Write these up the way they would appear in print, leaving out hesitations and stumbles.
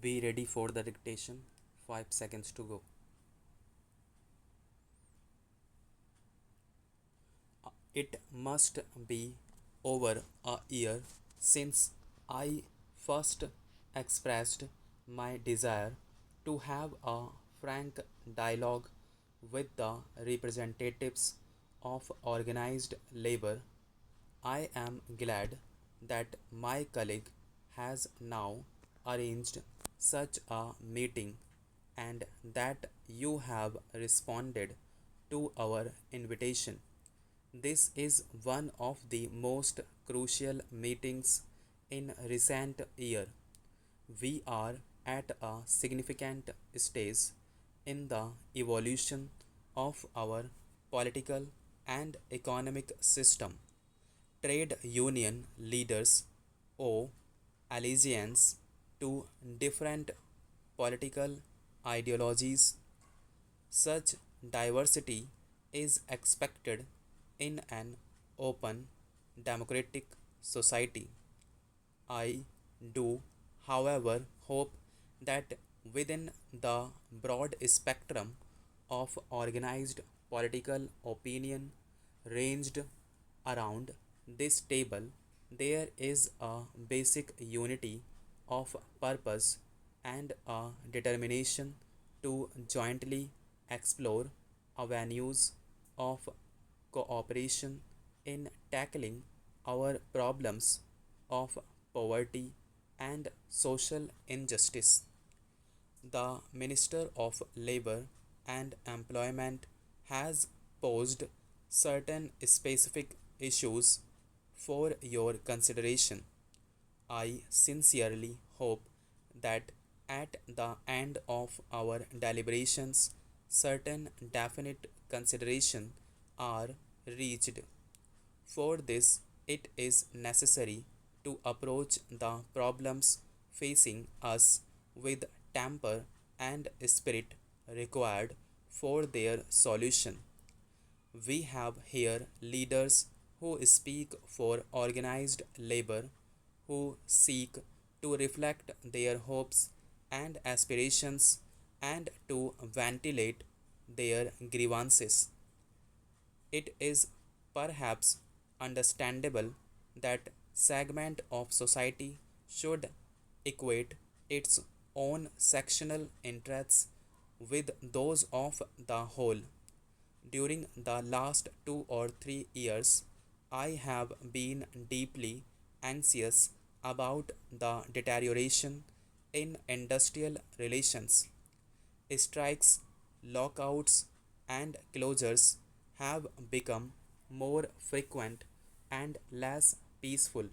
Be ready for the dictation. 5 seconds to go. It must be over a year since I first expressed my desire to have a frank dialogue with the representatives of organized labor. I am glad that my colleague has now arranged such a meeting and that you have responded to our invitation. This is one of the most crucial meetings in recent year. We are at a significant stage in the evolution of our political and economic system. Trade union leaders owe allegiance to different political ideologies. Such diversity is expected in an open, democratic society. I do, however, hope that within the broad spectrum of organized political opinion ranged around this table, there is a basic unity of purpose and a determination to jointly explore avenues of cooperation in tackling our problems of poverty and social injustice. The Minister of Labor and Employment has posed certain specific issues for your consideration. I sincerely hope that at the end of our deliberations, certain definite considerations are reached. For this, it is necessary to approach the problems facing us with temper and spirit required for their solution. We have here leaders who speak for organized labor, who seek to reflect their hopes and aspirations and to ventilate their grievances. It is perhaps understandable that segment of society should equate its own sectional interests with those of the whole. During the last 2 or 3 years, I have been deeply anxious about the deterioration in industrial relations. Strikes, lockouts, and closures have become more frequent and less peaceful.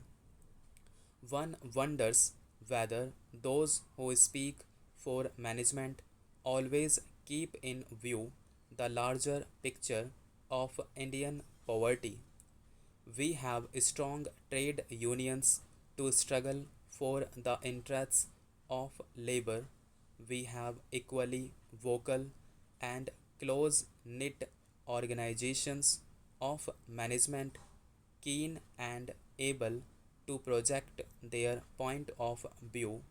One wonders whether those who speak for management always keep in view the larger picture of Indian poverty. We have strong trade unions to struggle for the interests of labor. We have equally vocal and close knit organizations of management, keen and able to project their point of view,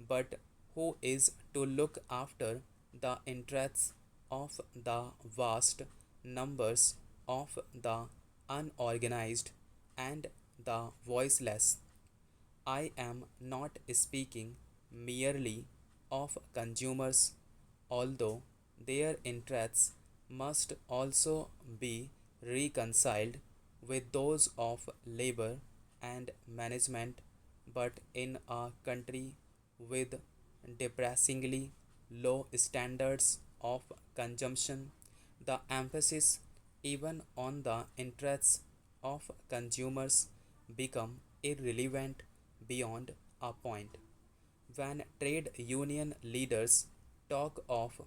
but who is to look after the interests of the vast numbers of the unorganized and the voiceless. I am not speaking merely of consumers, although their interests must also be reconciled with those of labor and management, but in a country with depressingly low standards of consumption, the emphasis even on the interests of consumers become irrelevant beyond a point. When trade union leaders talk of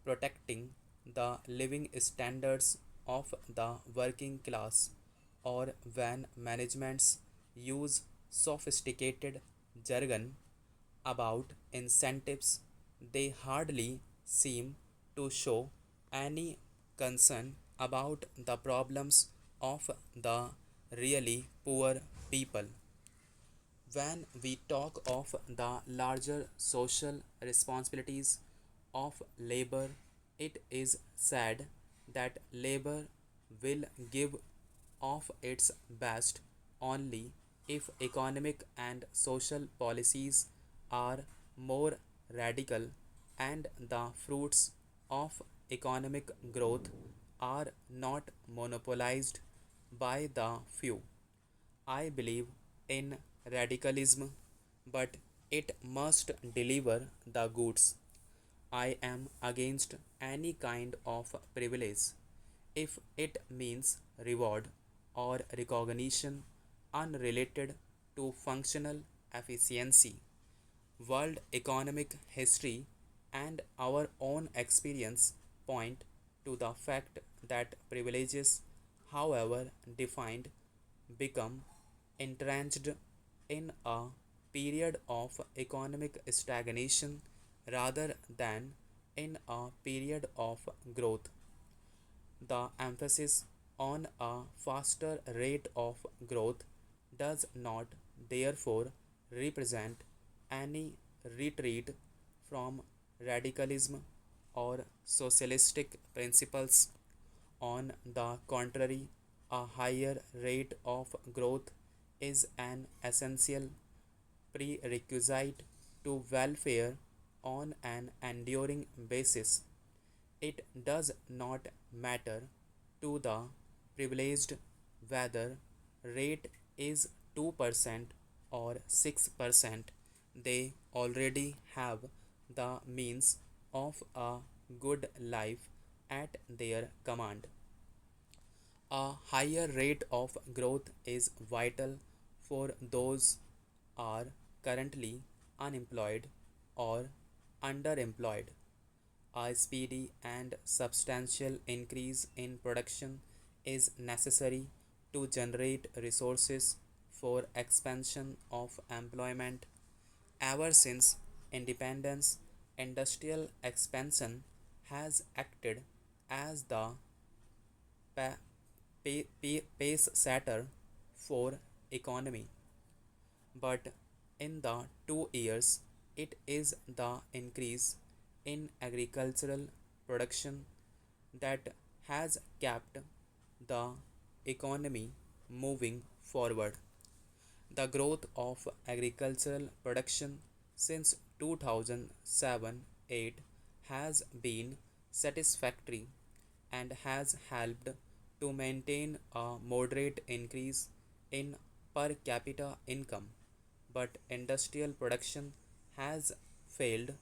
protecting the living standards of the working class, or when managements use sophisticated jargon about incentives, they hardly seem to show any concern about the problems of the really poor people. When we talk of the larger social responsibilities of labor, it is said that labor will give of its best only if economic and social policies are more radical and the fruits of economic growth are not monopolized by the few. I believe in radicalism, but it must deliver the goods. I am against any kind of privilege if it means reward or recognition unrelated to functional efficiency. World economic history and our own experience point to the fact that privileges, however defined, become entrenched in a period of economic stagnation rather than in a period of growth. The emphasis on a faster rate of growth does not therefore represent any retreat from radicalism or socialistic principles. On the contrary, a higher rate of growth is an essential prerequisite to welfare on an enduring basis. It does not matter to the privileged whether rate is 2% or 6%. They already have the means of a good life at their command. A higher rate of growth is vital for those are currently unemployed or underemployed. A speedy and substantial increase in production is necessary to generate resources for expansion of employment. Ever since independence, industrial expansion has acted as the pa- pace setter for economy. But in the 2 years, it is the increase in agricultural production that has kept the economy moving forward. The growth of agricultural production since 2007-8 has been satisfactory and has helped to maintain a moderate increase in per capita income, but industrial production has failed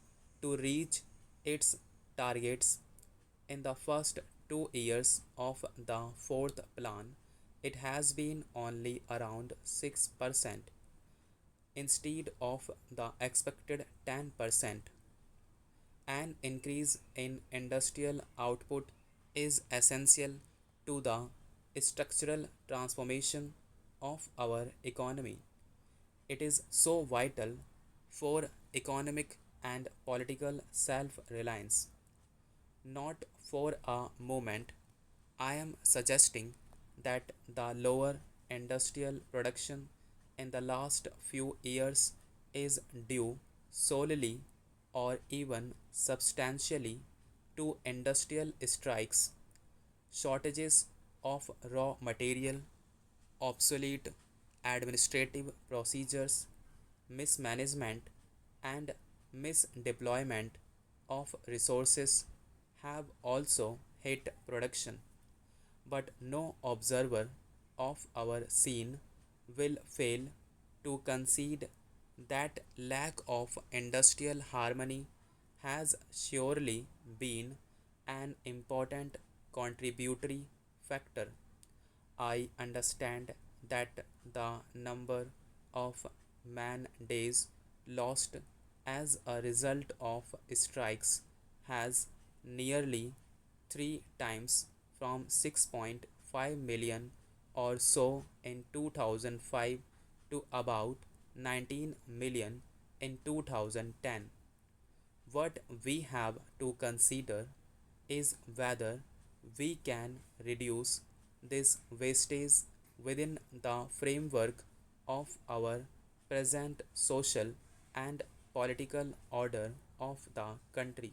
to reach its targets in the first 2 years of the fourth plan. It has been only around 6% instead of the expected 10%. An increase in industrial output is essential to the structural transformation of our economy. It is so vital for economic and political self reliance. Not for a moment I am suggesting that the lower industrial production in the last few years is due solely or even substantially to industrial strikes, shortages of raw material, obsolete administrative procedures, mismanagement, and misdeployment of resources have also hit production. But no observer of our scene will fail to concede that lack of industrial harmony has surely been an important contributory factor. I understand that the number of man days lost as a result of strikes has nearly three times from 6.5 million or so in 2005 to about 19 million in 2010. What we have to consider is whether we can reduce this wastage within the framework of our present social and political order of the country.